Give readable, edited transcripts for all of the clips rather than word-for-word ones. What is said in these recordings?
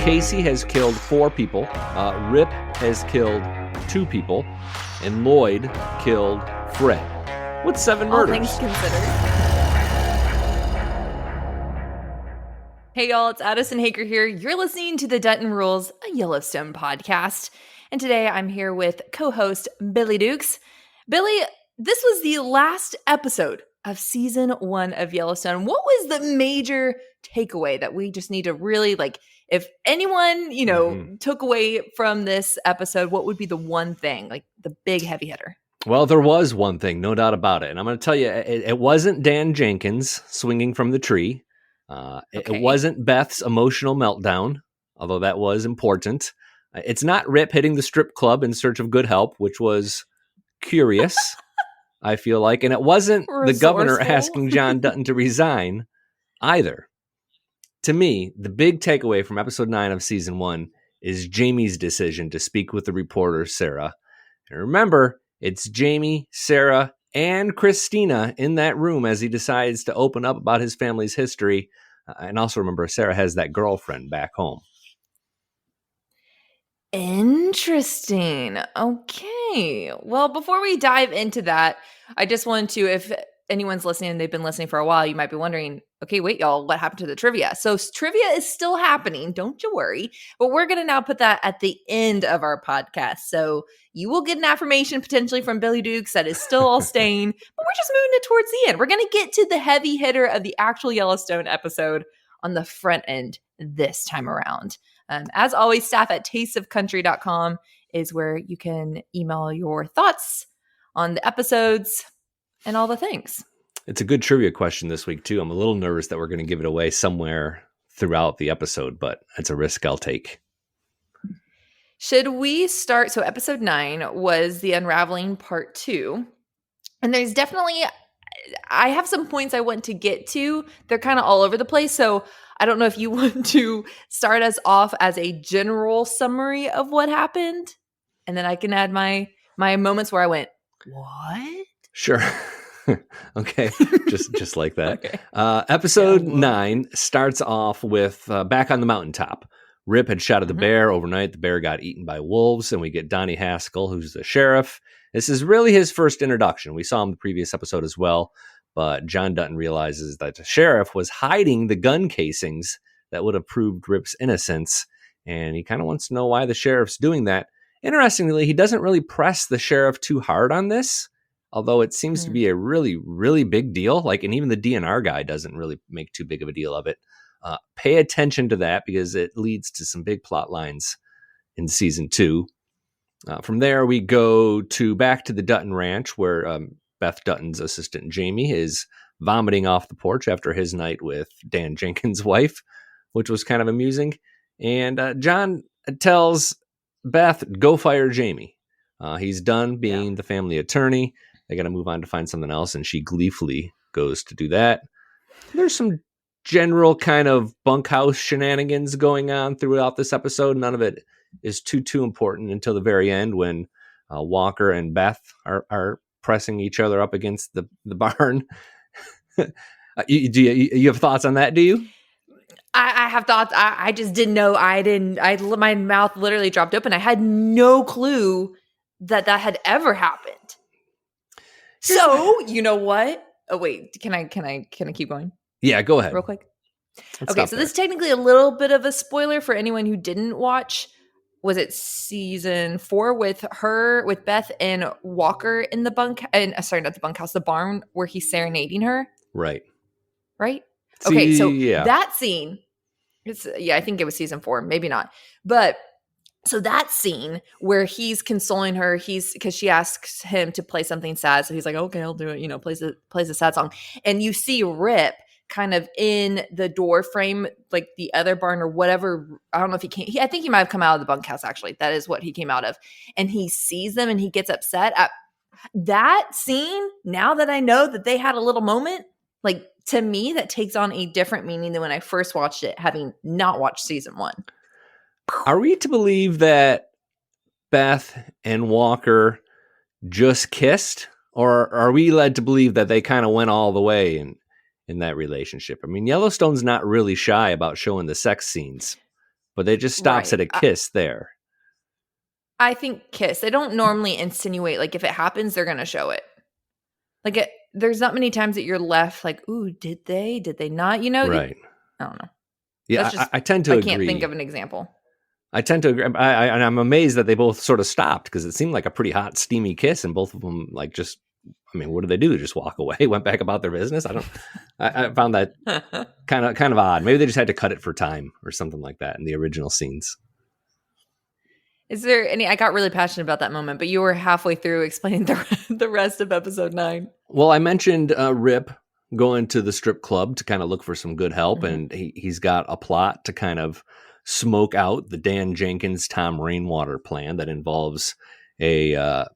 Casey has killed 4 people, Rip has killed 2 people, and Lloyd killed Fred. With 7 murders. All things considered. Hey y'all, it's Adison Haager here. You're listening to the Dutton Rules, a Yellowstone podcast. And today I'm here with co-host Billy Dukes. Billy, this was the last episode of season 1 of Yellowstone. What was the major takeaway that we just need to really, if anyone, took away from this episode, what would be the one thing, the big heavy hitter? Well, there was one thing, no doubt about it. And I'm going to tell you, it wasn't Dan Jenkins swinging from the tree. It wasn't Beth's emotional meltdown, although that was important. It's not Rip hitting the strip club in search of good help, which was curious, I feel like. And it wasn't the governor asking John Dutton to resign either. To me, the big takeaway from episode 9 of season 1 is Jamie's decision to speak with the reporter, Sarah. And remember, it's Jamie, Sarah, and Christina in that room as he decides to open up about his family's history. And also remember, Sarah has that girlfriend back home. Interesting. Okay. Well, before we dive into that, I just wanted to, if anyone's listening and they've been listening for a while, you might be wondering, okay, wait, y'all, what happened to the trivia? So trivia is still happening. Don't you worry. But we're going to now put that at the end of our podcast. So you will get an affirmation potentially from Billy Dukes that is still all staying, but we're just moving it towards the end. We're going to get to the heavy hitter of the actual Yellowstone episode on the front end this time around. As always, staff at tasteofcountry.com is where you can email your thoughts on the episodes and all the things. It's a good trivia question this week, too. I'm a little nervous that we're going to give it away somewhere throughout the episode, but it's a risk I'll take. Should we start? So episode 9 was the unraveling part 2. And there's definitely, I have some points I want to get to. They're kind of all over the place. So I don't know if you want to start us off as a general summary of what happened. And then I can add my moments where I went, what? Sure. Okay, just like that. Okay. Episode 9 starts off with back on the mountaintop. Rip had shot at the bear overnight. The bear got eaten by wolves, and we get Donnie Haskell, who's the sheriff. This is really his first introduction. We saw him in the previous episode as well, but John Dutton realizes that the sheriff was hiding the gun casings that would have proved Rip's innocence, and he kind of wants to know why the sheriff's doing that. Interestingly, he doesn't really press the sheriff too hard on this, although it seems to be a really, really big deal. And even the DNR guy doesn't really make too big of a deal of it. Pay attention to that because it leads to some big plot lines in season 2. From there, we go back to the Dutton Ranch where Beth Dutton's assistant Jamie is vomiting off the porch after his night with Dan Jenkins' wife, which was kind of amusing. And John tells Beth, go fire Jamie. He's done being the family attorney. They got to move on to find something else, and she gleefully goes to do that. There's some general kind of bunkhouse shenanigans going on throughout this episode. None of it is too important until the very end when Walker and Beth are pressing each other up against the barn. You have thoughts on that, do you? I have thoughts. I just didn't know. My mouth literally dropped open. I had no clue that had ever happened. So, you know what? Oh, wait. Can I keep going? Yeah, go ahead. Real quick. Okay, so this is technically a little bit of a spoiler for anyone who didn't watch. Was it season 4 with Beth and Walker in the the barn where he's serenading her? Right? Okay, so that scene, I think it was season 4, maybe not. But so that scene where he's consoling her, because she asks him to play something sad. So he's like, okay, I'll do it, plays a sad song. And you see Rip kind of in the door frame, like the other barn or whatever. I don't know if I think he might have come out of the bunkhouse, actually. That is what he came out of. And he sees them and he gets upset. At that scene, now that I know that they had a little moment, to me, that takes on a different meaning than when I first watched it, having not watched season 1. Are we to believe that Beth and Walker just kissed? Or are we led to believe that they kind of went all the way in that relationship? I mean, Yellowstone's not really shy about showing the sex scenes. but they just stops at a kiss there. I think kiss. They don't normally insinuate, like, if it happens, they're going to show it. Like, there's not many times that you're left like, ooh, did they not? You know? Right. I don't know. Yeah, I tend to agree. I can't think of an example. I tend to agree. And I'm amazed that they both sort of stopped, because it seemed like a pretty hot, steamy kiss, and both of them, like, just, I mean, what did they do? Just walk away, went back about their business? I found that kind of odd. Maybe they just had to cut it for time or something like that in the original scenes. Is there any? I got really passionate about that moment, but you were halfway through explaining the rest of episode 9. Well, I mentioned Rip going to the strip club to kind of look for some good help, and he's got a plot to kind of smoke out the Dan Jenkins, Tom Rainwater plan that involves a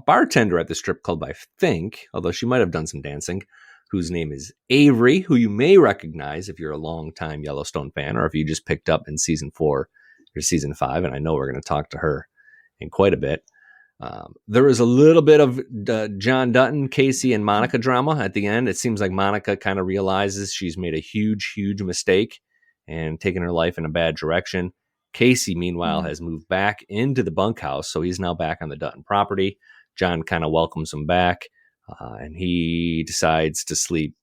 bartender at the strip club, I think, although she might have done some dancing, whose name is Avery, who you may recognize if you're a longtime Yellowstone fan, or if you just picked up in season 4 or season 5, and I know we're going to talk to her in quite a bit. There is a little bit of John Dutton, Casey, and Monica drama at the end. It seems like Monica kind of realizes she's made a huge, huge mistake and taken her life in a bad direction. Casey, meanwhile, has moved back into the bunkhouse, so he's now back on the Dutton property. John kind of welcomes him back, and he decides to sleep.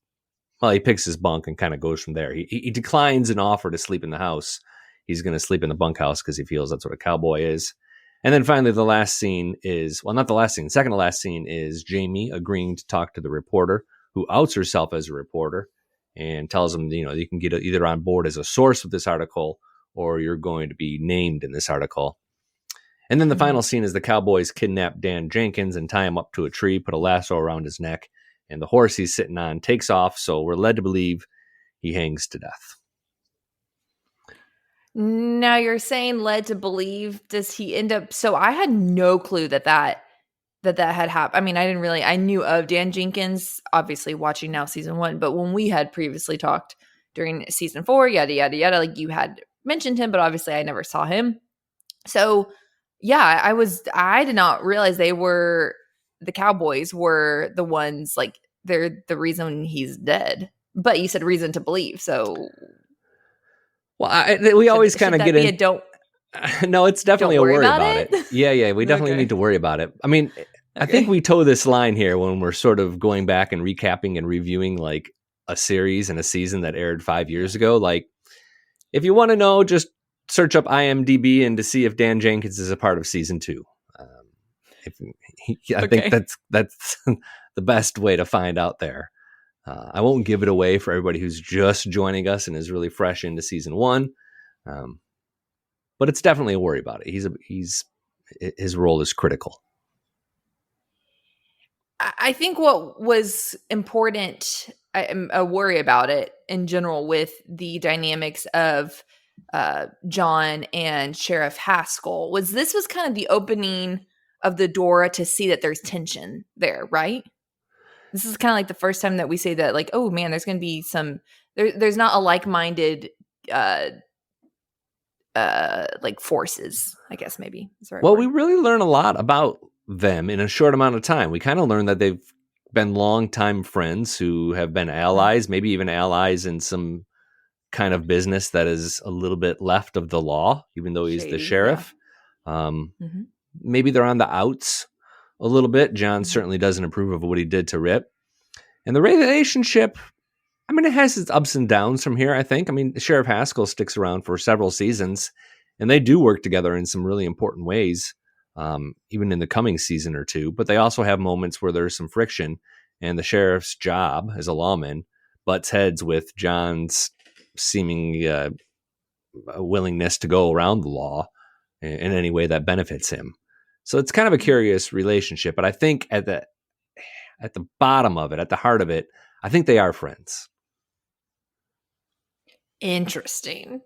Well, he picks his bunk and kind of goes from there. He declines an offer to sleep in the house. He's going to sleep in the bunkhouse because he feels that's what a cowboy is. And then finally, the last scene is, well, not the last scene, second to last scene is Jamie agreeing to talk to the reporter, who outs herself as a reporter and tells him, you can get either on board as a source with this article, or you're going to be named in this article. And then the final scene is the cowboys kidnap Dan Jenkins and tie him up to a tree, put a lasso around his neck, and the horse he's sitting on takes off. So we're led to believe he hangs to death. Now you're saying led to believe, does he end up? So I had no clue that had happened. I mean, I knew of Dan Jenkins, obviously watching now season 1, but when we had previously talked during season 4, yada, yada, yada, like you had mentioned him, but obviously I never saw him. So yeah, I did not realize the cowboys were the ones, like, they're the reason he's dead. But you said reason to believe, so. Well, we always kind of get in. No, it's definitely a worry about it. Yeah, we definitely need to worry about it. I mean, I think we toe this line here when we're sort of going back and recapping and reviewing like a series and a season that aired 5 years ago. Like, if you want to know, just search up IMDb and to see if Dan Jenkins is a part of season 2. I think that's the best way to find out there. I won't give it away for everybody who's just joining us and is really fresh into season 1. But it's definitely a worry about it. His role is critical. I think what was important, a worry about it in general with the dynamics of John and Sheriff Haskell, was kind of the opening of the door to see that there's tension there, right? This is kind of like the first time that we say that, like, oh man, there's going to be there's not a like-minded, like forces, I guess maybe. Well, we really learn a lot about them in a short amount of time. We kind of learn that they've been longtime friends who have been allies, maybe even allies in some kind of business that is a little bit left of the law, even though he's the sheriff. Yeah. Maybe they're on the outs a little bit. John certainly doesn't approve of what he did to Rip. And the relationship, I mean, it has its ups and downs from here, I think. I mean, Sheriff Haskell sticks around for several seasons, and they do work together in some really important ways, even in the coming season or 2. But they also have moments where there's some friction, and the sheriff's job as a lawman butts heads with John's seeming willingness to go around the law in any way that benefits him. So it's kind of a curious relationship, but I think at the bottom of it, at the heart of it, I think they are friends. Interesting.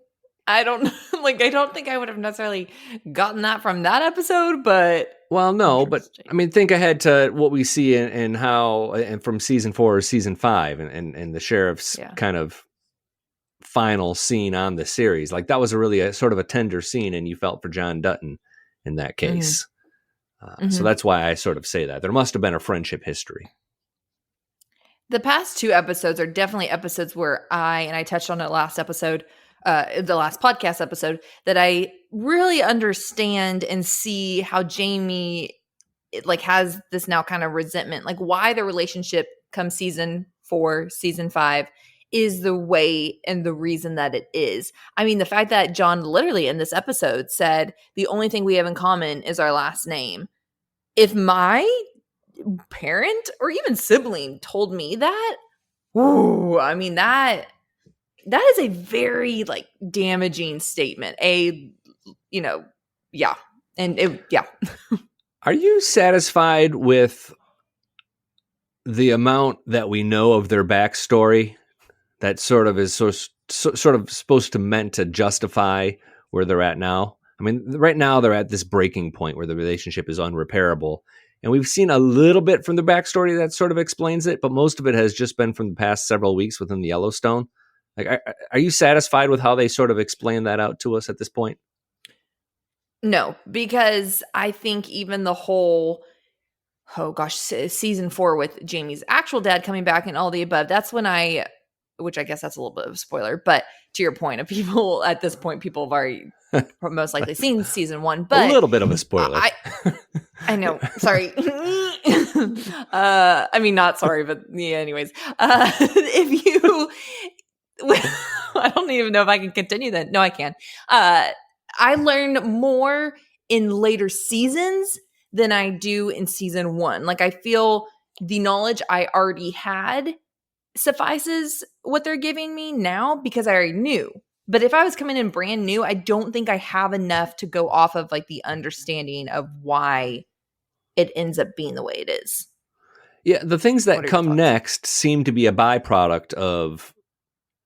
I don't think I would have necessarily gotten that from that episode, but well, no, but I mean, think ahead to what we see in how, and from season 4 or season 5 and the sheriff's kind of final scene on the series. Like, that was a sort of a tender scene, and you felt for John Dutton in that case. So that's why I sort of say that. There must have been a friendship history. The past 2 episodes are definitely episodes where I touched on it last episode, the last podcast episode, that I really understand and see how Jamie has this now kind of resentment, like why the relationship come season 4, season 5 is the way and the reason that it is. I mean, the fact that John literally in this episode said the only thing we have in common is our last name. If my parent or even sibling told me that, ooh, I mean, that is a very damaging statement. Yeah. And yeah. Are you satisfied with the amount that we know of their backstory that sort of is sort of supposed to meant to justify where they're at now? I mean, right now they're at this breaking point where the relationship is unrepairable. And we've seen a little bit from the backstory that sort of explains it, but most of it has just been from the past several weeks within the Yellowstone. Are you satisfied with how they sort of explain that out to us at this point? No, because I think even the whole, season 4 with Jamie's actual dad coming back and all the above, that's when which I guess that's a little bit of a spoiler, but to your point, at this point, people have already most likely seen season 1, but a little bit of a spoiler. I know. Sorry. I mean, not sorry, but yeah, anyways, if you, I don't even know if I can continue that. No, I can. I learned more in later seasons than I do in season 1. Like, I feel the knowledge I already had suffices what they're giving me now because I already knew. But if I was coming in brand new, I don't think I have enough to go off of the understanding of why it ends up being the way it is. Yeah, the things that come next seem to be a byproduct of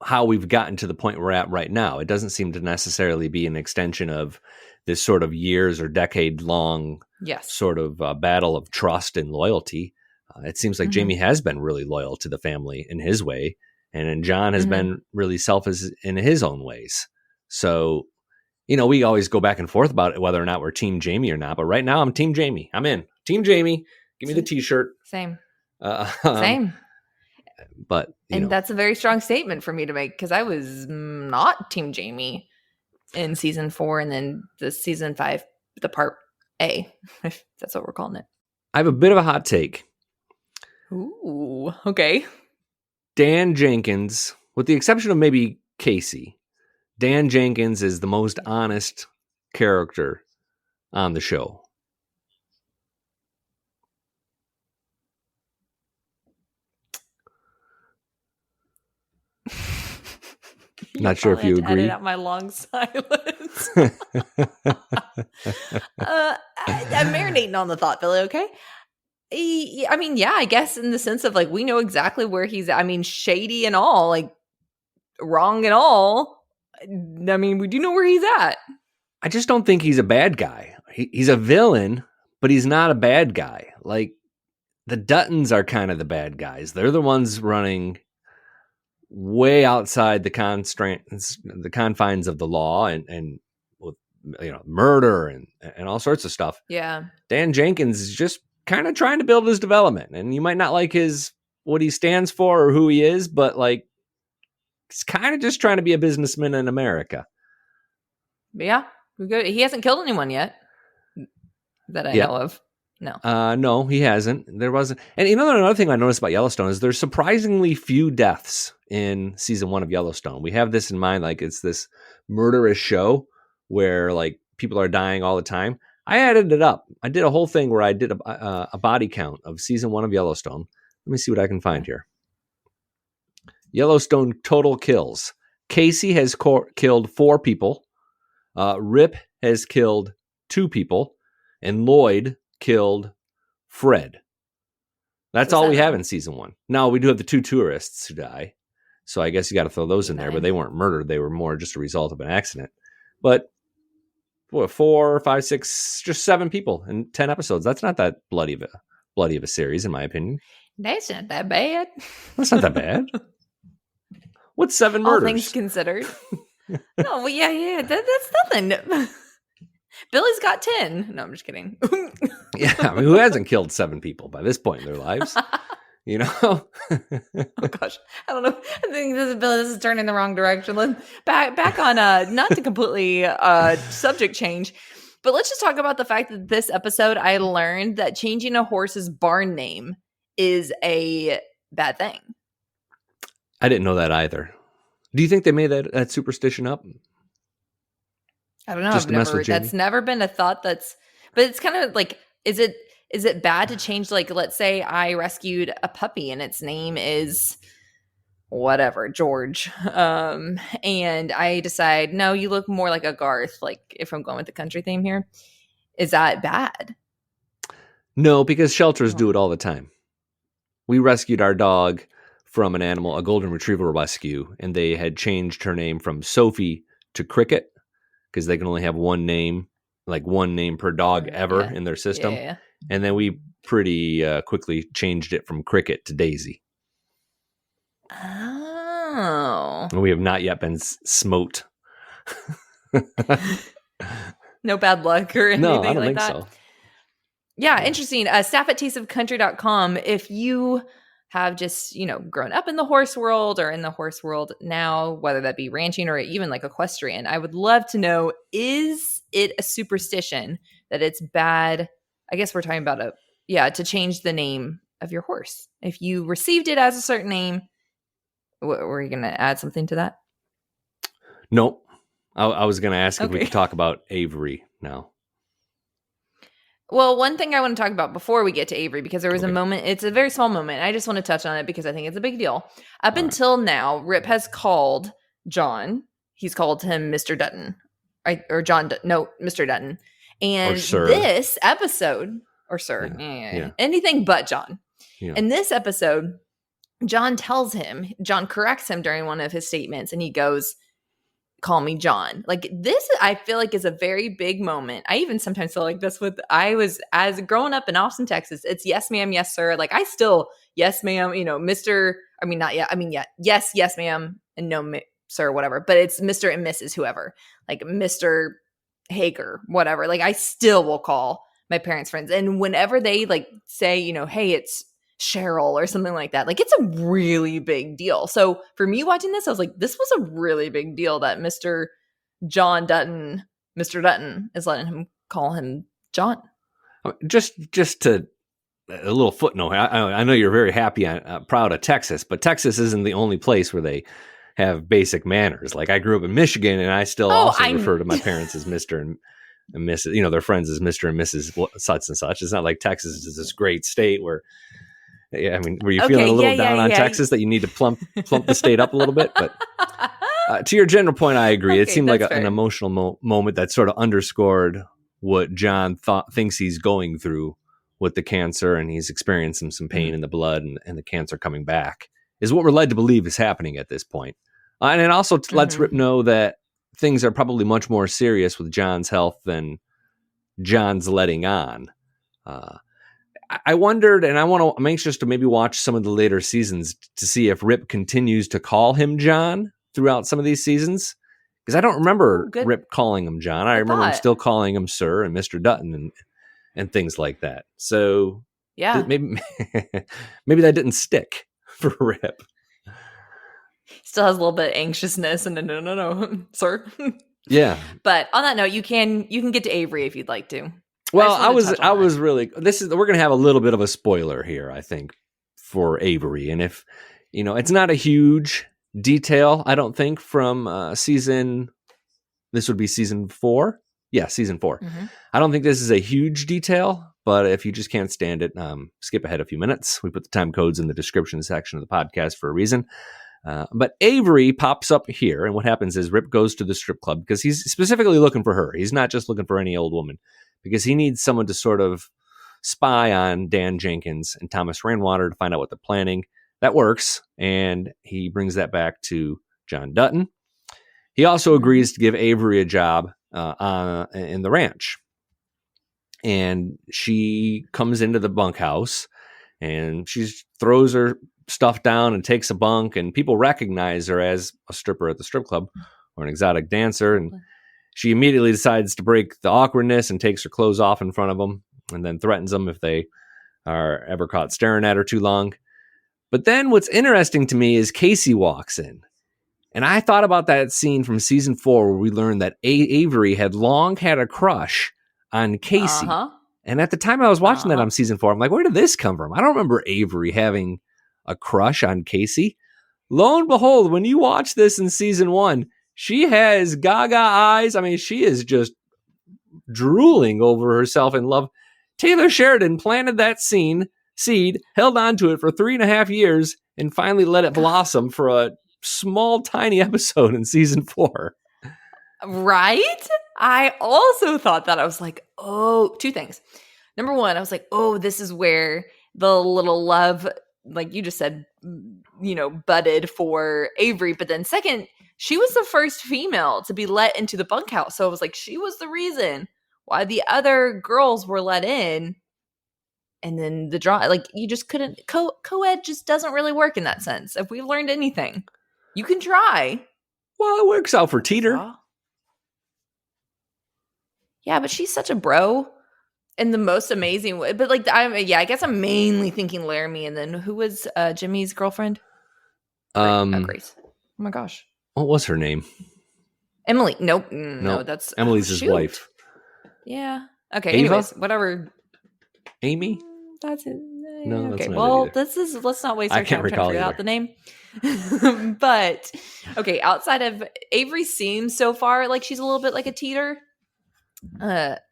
how we've gotten to the point we're at right now. It doesn't seem to necessarily be an extension of this sort of years or decade long sort of battle of trust and loyalty. It seems like Jamie has been really loyal to the family in his way, and John has been really selfish in his own ways. So, we always go back and forth about whether or not we're Team Jamie or not. But right now, I'm Team Jamie. I'm in. Team Jamie. Give me the T-shirt. Same. Same. But that's a very strong statement for me to make because I was not Team Jamie in season 4, and then the season 5, the part A, if that's what we're calling it. I have a bit of a hot take. Ooh, okay. Dan Jenkins, with the exception of maybe Casey, Dan Jenkins is the most honest character on the show. Not sure if you agree. Edit out my long silence. I'm marinating on the thought, Billy. Okay. I mean, yeah, I guess in the sense of we know exactly where he's at. I mean, shady and all, wrong and all. I mean, we do know where he's at. I just don't think he's a bad guy. He's a villain, but he's not a bad guy. The Duttons are kind of the bad guys. They're the ones running way outside the confines of the law and with murder and all sorts of stuff. Yeah. Dan Jenkins is just kind of trying to build his development, and you might not like what he stands for or who he is, but he's kind of just trying to be a businessman in America. Yeah, he hasn't killed anyone yet that I know of. No. No, he hasn't. There wasn't. And another thing I noticed about Yellowstone is there's surprisingly few deaths in season 1 of Yellowstone. We have this in mind, it's this murderous show where people are dying all the time. I added it up. I did a whole thing where I did a body count of season 1 of Yellowstone. Let me see what I can find here. Yellowstone total kills. Casey has killed 4 people. Rip has killed 2 people. And Lloyd killed Fred. That's all we have in season 1. Now, we do have the 2 tourists who die. So I guess you got to throw those in there. But they weren't murdered. They were more just a result of an accident. But 4, 5, 6, just 7 people in 10 episodes. That's not that bloody of a series, in my opinion. That's not that bad. That's not that bad. What's 7 murders? All things considered. No, well, yeah. That's nothing. Billy's got 10. No, I'm just kidding. Yeah, I mean, who hasn't killed 7 people by this point in their lives? You know? Oh gosh, I don't know. I think this is turning the wrong direction. Back on not to completely subject change, but let's just talk about the fact that this episode I learned that changing a horse's barn name is a bad thing. I didn't know that either. Do you think they made that superstition up? I don't know. That's never been a thought. But it's kind of like, is it bad to change? Like, let's say I rescued a puppy and its name is whatever, George. And I decide, no, you look more like a Garth. Like, if I'm going with the country theme here, is that bad? No, because shelters do it all the time. We rescued our dog from an animal, a golden retriever rescue, and they had changed her name from Sophie to Cricket because they can only have one name per dog ever in their system. Yeah. And then we pretty quickly changed it from Cricket to Daisy. Oh. And we have not yet been smote. No bad luck or anything no, I don't like think that? So. Yeah, interesting. Staff at tasteofcountry.com. If you have just, grown up in the horse world or in the horse world now, whether that be ranching or even like equestrian, I would love to know, is it a superstition that it's bad? I guess we're talking about to change the name of your horse. If you received it as a certain name, were you going to add something to that? Nope. I was going to ask if we could talk about Avery now. Well, one thing I want to talk about before we get to Avery, because there was a moment, it's a very small moment. I just want to touch on it because I think it's a big deal. Up until now, Rip has called John. He's called him Mr. Dutton. Right? Or John, no, Mr. Dutton. And this episode, or sir, anything but John. Yeah. In this episode, John corrects him during one of his statements, and he goes, call me John. Like, this, I feel like, is a very big moment. I even sometimes feel like this as growing up in Austin, Texas, it's yes, ma'am, yes, sir. Like, I still, yes, ma'am, Mr. I mean, not yet. I mean, yeah, yes, ma'am, and no, sir, whatever. But it's Mr. and Mrs. whoever, like Mr. Haager, whatever. Like, I still will call my parents' friends. And whenever they like say, hey, it's Cheryl or something like that, like, it's a really big deal. So for me watching this, I was like, this was a really big deal that Mr. John Dutton, Mr. Dutton is letting him call him John. Just to a little footnote. I know you're very happy and proud of Texas, but Texas isn't the only place where they have basic manners. Like, I grew up in Michigan, and I still refer to my parents as Mr. and Mrs. Their friends as Mr. and Mrs. such and such. It's not like Texas is this great state where. Yeah, I mean, were you feeling a little down on Texas that you need to plump the state up a little bit? But to your general point, I agree. It seemed like an emotional moment that sort of underscored what John thinks he's going through with the cancer, and he's experiencing some pain in the blood and the cancer coming back, is what we're led to believe is happening at this point. And it also lets Rip know that things are probably much more serious with John's health than John's letting on. I wondered, and I'm anxious to maybe watch some of the later seasons to see if Rip continues to call him John throughout some of these seasons. Because I don't remember Rip calling him John. I remember him still calling him Sir and Mr. Dutton and things like that. So maybe that didn't stick for Rip. Still has a little bit of anxiousness and no, sir. Yeah. But on that note, you can get to Avery if you'd like to. Well, I was really, we're going to have a little bit of a spoiler here, I think, for Avery. And if, it's not a huge detail, I don't think, from this would be season 4. Yeah, season 4. Mm-hmm. I don't think this is a huge detail, but if you just can't stand it, skip ahead a few minutes. We put the time codes in the description section of the podcast for a reason. But Avery pops up here, and what happens is Rip goes to the strip club because he's specifically looking for her. He's not just looking for any old woman, because he needs someone to sort of spy on Dan Jenkins and Thomas Rainwater to find out what they're planning. That works, and he brings that back to John Dutton. He also agrees to give Avery a job in the ranch. And she comes into the bunkhouse, and she throws her stuff down and takes a bunk, and people recognize her as a stripper at the strip club or an exotic dancer, and she immediately decides to break the awkwardness and takes her clothes off in front of them, and then threatens them if they are ever caught staring at her too long. But then what's interesting to me is Casey walks in. And I thought about that scene from season 4 where we learned that Avery had long had a crush on Casey. And at the time I was watching that on season 4, I'm like, where did this come from? I don't remember Avery having a crush on Casey. Lo and behold, when you watch this in season 1, she has gaga eyes. I mean, she is just drooling over herself in love. Taylor Sheridan planted that seed, held on to it for 3.5 years, and finally let it blossom for a small, tiny episode in season 4. Right? I also thought that. I was like, oh, 2 things. Number 1, I was like, oh, this is where the little love, like you just said, budded for Avery. But then second, she was the first female to be let into the bunkhouse. So I was like, she was the reason why the other girls were let in. And then the draw, like you just couldn't, co-ed just doesn't really work in that sense. If we've learned anything, you can try. Well, it works out for Teeter. Yeah, but she's such a bro in the most amazing way. But like, I guess I'm mainly thinking Laramie. And then who was Jimmy's girlfriend? Grace. Oh my gosh. What was her name? Emily. Nope. No, that's Emily's his wife. Yeah. Okay. Ava? Anyways, whatever. Amy? That's it. No, that's okay. not Well, it let's not waste our time trying to figure out the name. But okay, outside of Avery seems so far like she's a little bit like a Teeter.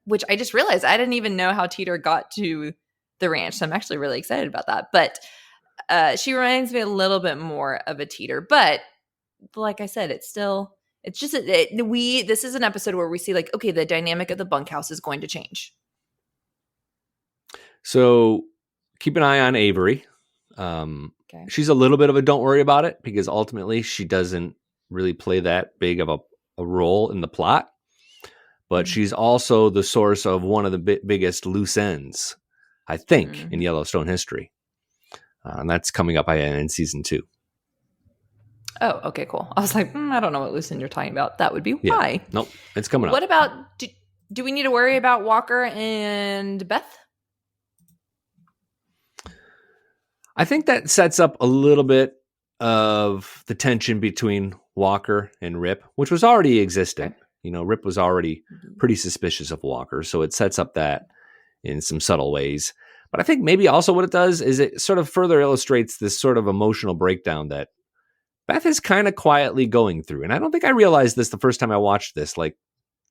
Which I just realized I didn't even know how Teeter got to the ranch. So I'm actually really excited about that. But she reminds me a little bit more of a Teeter. But like I said, this is an episode where we see like, okay, the dynamic of the bunkhouse is going to change. So keep an eye on Avery. Okay. She's a little bit of a don't worry about it because ultimately she doesn't really play that big of a role in the plot. But she's also the source of one of the biggest loose ends, I think, in Yellowstone history. And that's coming up in season 2. Oh, okay, cool. I was like, I don't know what loose end you're talking about. That would be why. Nope, it's coming up. What about, do we need to worry about Walker and Beth? I think that sets up a little bit of the tension between Walker and Rip, which was already existing. Okay. Rip was already pretty suspicious of Walker, so it sets up that in some subtle ways. But I think maybe also what it does is it sort of further illustrates this sort of emotional breakdown that Beth is kind of quietly going through. And I don't think I realized this the first time I watched this, like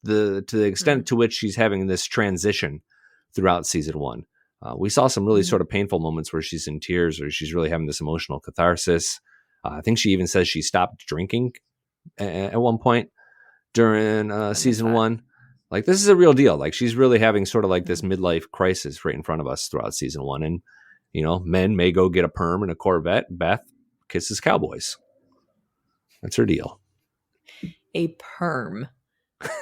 to the extent to which she's having this transition throughout season 1. We saw some really sort of painful moments where she's in tears or she's really having this emotional catharsis. I think she even says she stopped drinking at one point during season 1. Like, this is a real deal. Like, she's really having sort of like this midlife crisis right in front of us throughout season 1. And, men may go get a perm and a Corvette. Beth kisses cowboys. That's her deal. A perm.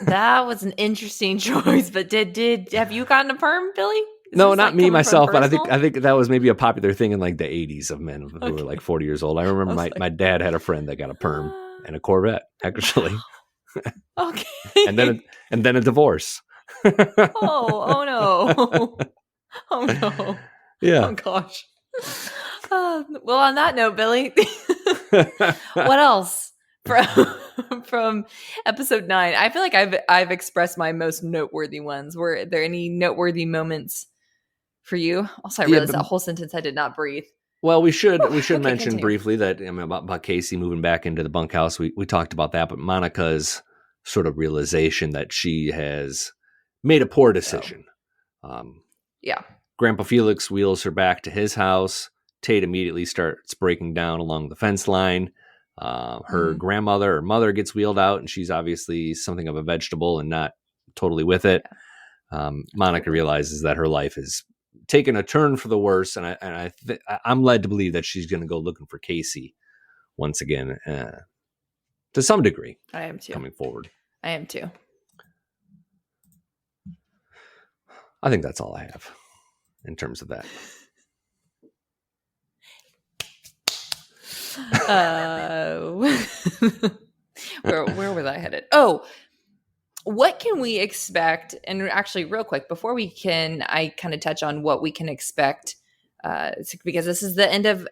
That was an interesting choice. But have you gotten a perm, Billy? No, not me myself, but I think that was maybe a popular thing in like the 80s of men who were like 40 years old. I remember my dad had a friend that got a perm and a Corvette, actually. Okay. and then a divorce. Oh no. Oh no. Yeah. Oh gosh. Well, on that note, Billy, what else from episode 9? I feel like I've expressed my most noteworthy ones. Were there any noteworthy moments for you? Also, I realized that whole sentence I did not breathe. Well, we should mention briefly that about Casey moving back into the bunkhouse. We talked about that, but Monica's sort of realization that she has made a poor decision. Grandpa Felix wheels her back to his house. Tate immediately starts breaking down along the fence line. Her grandmother or mother gets wheeled out, and she's obviously something of a vegetable and not totally with it. Monica realizes that her life is taken a turn for the worse, and I'm led to believe that she's going to go looking for Casey once again, to some degree. I am too. Coming forward. I am too. I think that's all I have in terms of that. Where was I headed? Oh, what can we expect? And actually, real quick, before I kind of touch on what we can expect because this is the end of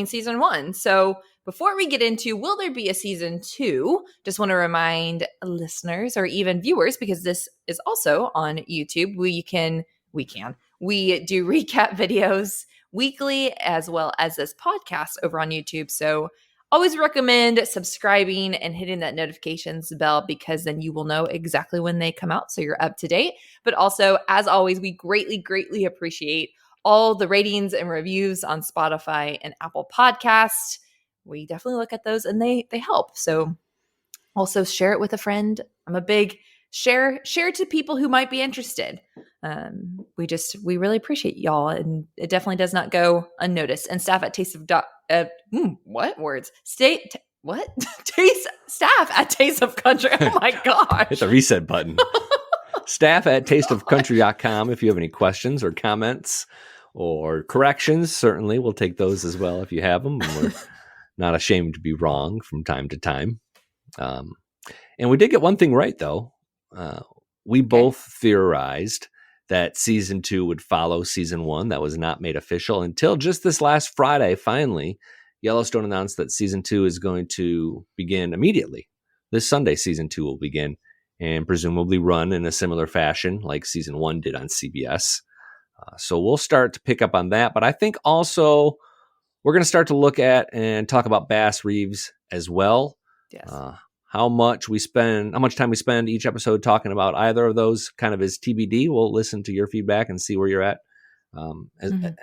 season 1. So before we get into will there be a season 2, just want to remind listeners or even viewers, because this is also on YouTube, we do recap videos weekly as well as this podcast over on YouTube. So always recommend subscribing and hitting that notifications bell, because then you will know exactly when they come out, so you're up to date. But also, as always, we greatly, greatly appreciate all the ratings and reviews on Spotify and Apple Podcasts. We definitely look at those and they help. So also share it with a friend. I'm a big share to people who might be interested. We really appreciate y'all, and it definitely does not go unnoticed. And staff at Taste of staff at Taste of Country. Oh my gosh. Hit the reset button. Staff at tasteofcountry.com. If you have any questions or comments or corrections, certainly we'll take those as well if you have them. We're not ashamed to be wrong from time to time. And we did get one thing right, though. We both theorized that season 2 would follow season 1. That was not made official until just this last Friday. Finally, Yellowstone announced that season 2 is going to begin immediately. This Sunday, season 2 will begin and presumably run in a similar fashion like season 1 did on CBS. So we'll start to pick up on that. But I think also we're going to start to look at and talk about Bass Reeves as well. Yes. How much time we spend each episode talking about either of those kind of is TBD. We'll listen to your feedback and see where you're at in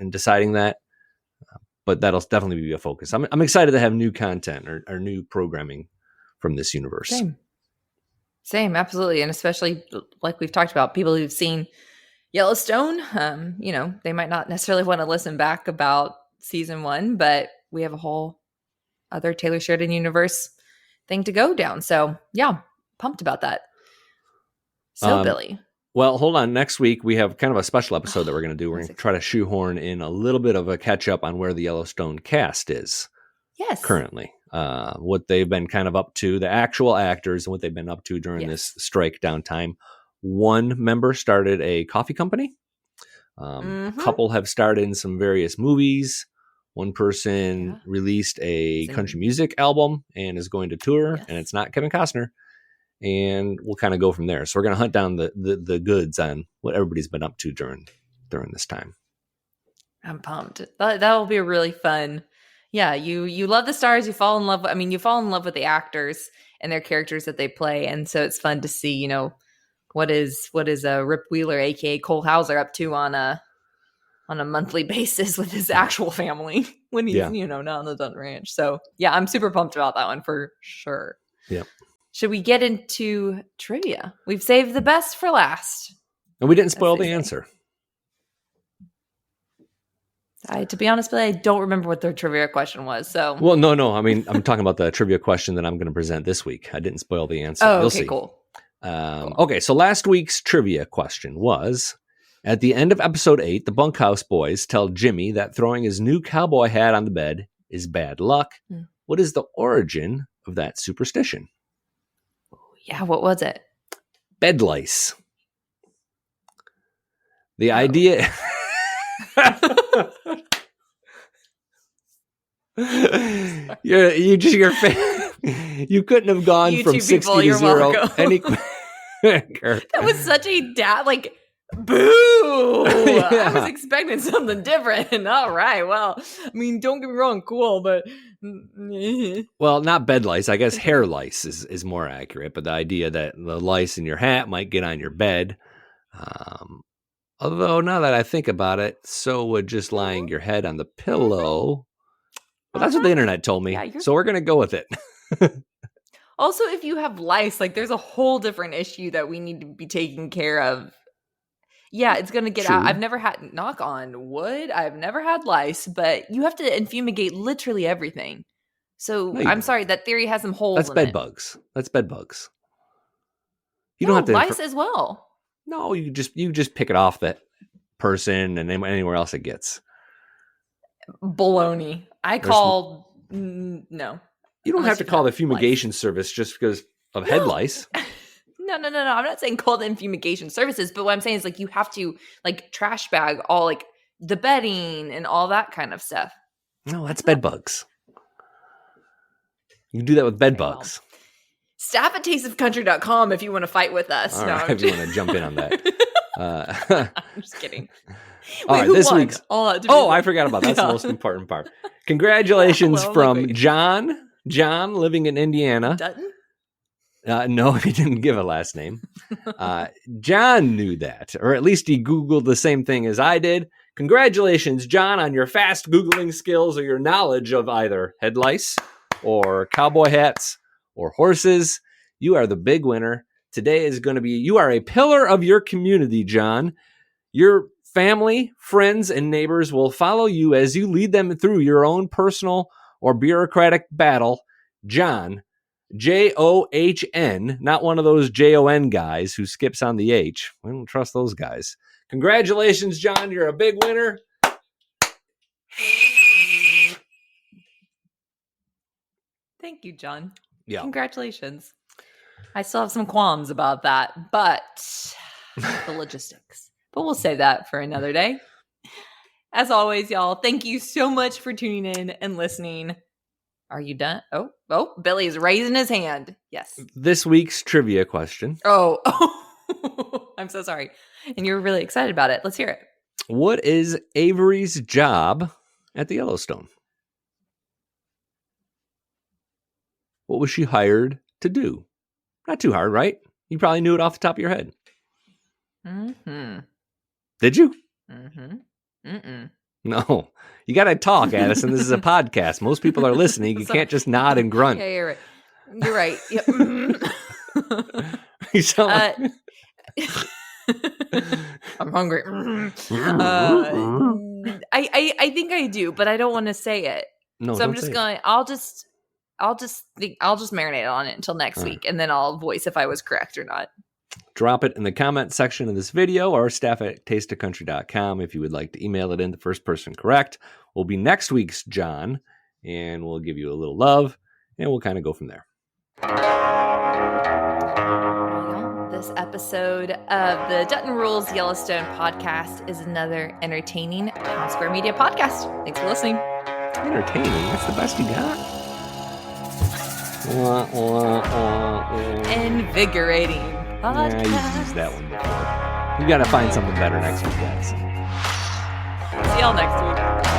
deciding that. But that'll definitely be a focus. I'm excited to have new content or new programming from this universe. Same, absolutely. And especially like we've talked about, people who've seen Yellowstone, they might not necessarily want to listen back about season 1, but we have a whole other Taylor Sheridan universe thing to go down. So yeah, pumped about that. So Billy. Well, hold on. Next week, we have kind of a special episode that we're going to do. We're going to try to shoehorn in a little bit of a catch up on where the Yellowstone cast is currently. What they've been kind of up to, the actual actors and what they've been up to during this strike downtime. One member started a coffee company. A couple have starred in some various movies. One person released a country music album and is going to tour, and it's not Kevin Costner. And we'll kind of go from there. So we're going to hunt down the goods on what everybody's been up to during this time. I'm pumped. That will be a really fun. Yeah, you love the stars. You fall in love. You fall in love with the actors and their characters that they play, and so it's fun to see. What is Rip Wheeler, aka Cole Hauser, up to on a monthly basis with his actual family when he's not on the Dutton Ranch. So yeah, I'm super pumped about that one for sure. Yeah. Should we get into trivia? We've saved the best for last. And we didn't spoil the answer. To be honest, but I don't remember what the trivia question was. So, well, no. I'm talking about the trivia question that I'm going to present this week. I didn't spoil the answer. Oh, You'll okay, see. Cool. Okay, so last week's trivia question was: at the end of episode 8, the Bunkhouse Boys tell Jimmy that throwing his new cowboy hat on the bed is bad luck. What is the origin of that superstition? Yeah, what was it? Bed lice. The idea... you couldn't have gone you from 60 people, to 0 any quicker. That was such a boo. I was expecting something different. All right, well, don't get me wrong, cool, but well, not bed lice. I guess hair lice is more accurate, but the idea that the lice in your hat might get on your bed. Although now that I think about it, so would just lying your head on the pillow. But that's what the internet told me, so we're going to go with it. Also, if you have lice, there's a whole different issue that we need to be taking care of. Yeah, it's going to get out. I've never had, knock on wood, I've never had lice, but you have to infumigate literally everything. So I'm sorry, that theory has some holes in it. That's bed bugs. You don't have to lice as well. No, you just pick it off that person and anywhere else it gets. Baloney. No. You don't have to call the fumigation service just because of head lice. No. I'm not saying call the fumigation services, but what I'm saying is you have to trash bag all the bedding and all that kind of stuff. No, that's bed bugs. You can do that with bed bugs. Well, staff at tasteofcountry.com if you want to fight with us. All right, if you want to jump in on that. I'm just kidding. All right, this week's. I forgot about that. That's Yeah. the most important part. Congratulations from John. John, living in Indiana. Dutton? No, he didn't give a last name. John knew that, or at least he Googled the same thing as I did. Congratulations, John, on your fast Googling skills or your knowledge of either head lice or cowboy hats or horses. You are the big winner. Today is going to be, you are a pillar of your community, John. Your family, friends, and neighbors will follow you as you lead them through your own personal or bureaucratic battle. John, John, not one of those Jon guys who skips on the H. We don't trust those guys. Congratulations, John. You're a big winner. Thank you, John. Yeah. Congratulations. I still have some qualms about that, but the logistics. But we'll save that for another day. As always, y'all, thank you so much for tuning in and listening. Are you done? Oh, Billy's raising his hand. Yes. This week's trivia question. Oh, I'm so sorry. And you're really excited about it. Let's hear it. What is Avery's job at the Yellowstone? What was she hired to do? Not too hard, right? You probably knew it off the top of your head. Mm-hmm. Did you? Mm-hmm. Mm-mm. No. You got to talk, Adison. This is a podcast. Most people are listening. You can't just nod and grunt. Yeah, you're right. You're right. Yep. You sound like... I'm hungry. I think I do, but I don't want to say it. No, so I'm just going. I'll just marinate on it until next week, and then I'll voice if I was correct or not. Drop it in the comment section of this video or staff at tasteofcountry.com if you would like to email it in. The first person correct will be next week's John, and we'll give you a little love, and we'll kind of go from there. This episode of the Dutton Rules Yellowstone podcast is another entertaining Pound Square Media podcast. Thanks for listening. Entertaining? That's the best you got? Invigorating podcast. Yeah, you've used that one before. You got to find something better next week, guys. See y'all next week.